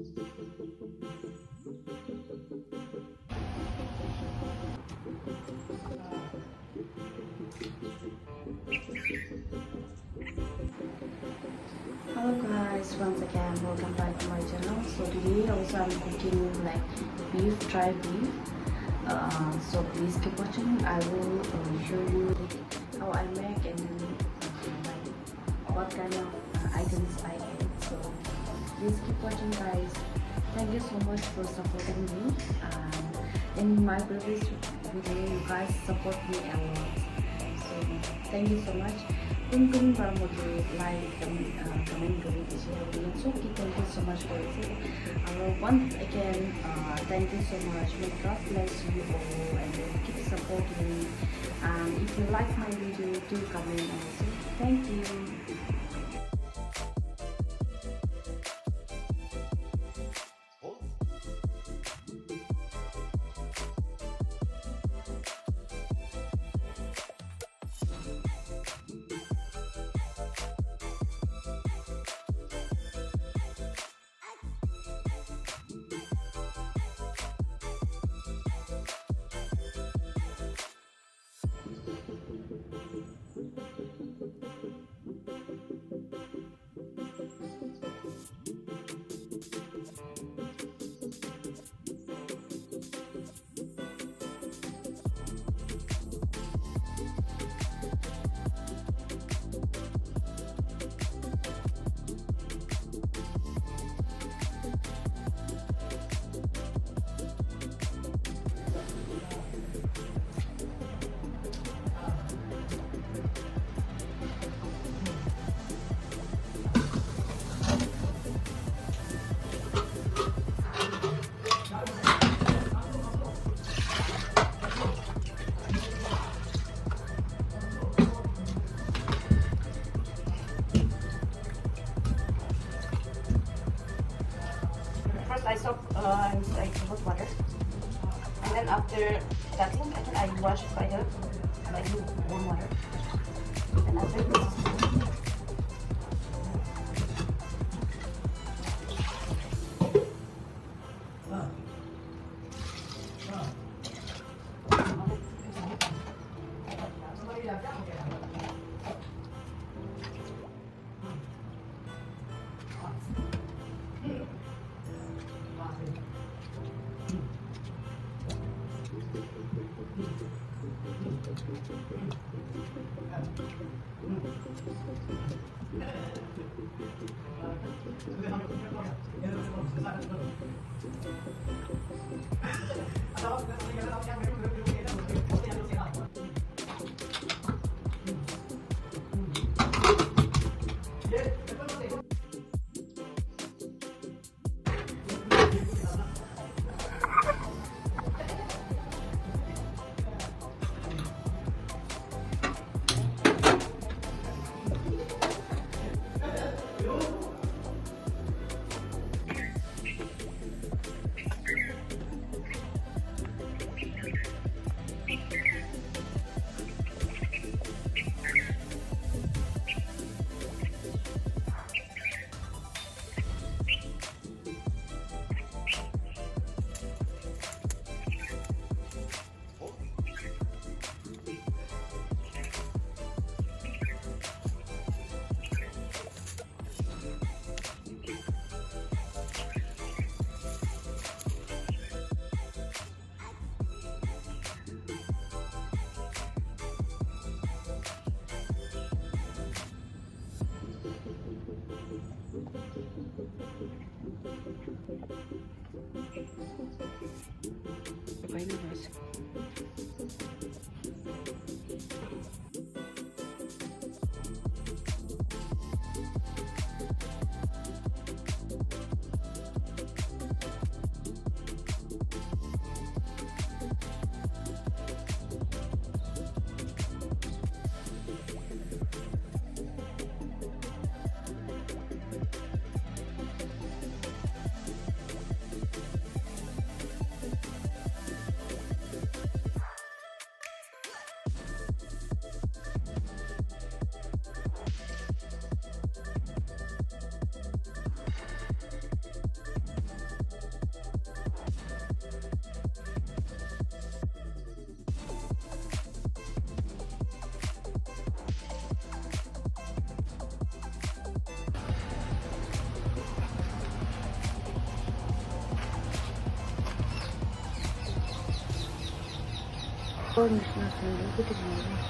Hello guys, once again welcome back to my channel. So today also I'm cooking like beef, dry beef. So please keep watching. I will show you how I make and like what kind of items I add. So please keep watching guys. Thank you so much for supporting me. In my previous video you guys support me a lot. So thank you so much. Thank para mo like comment share so thank you so much for it. Once again thank you so much. May God bless you all and keep supporting me. And if you like my video, do comment also. Thank you. First I soak like hot water, and then after that thing, I wash it by the warm water, and after this. Olmuş nasıl oluyor? Gideceğim.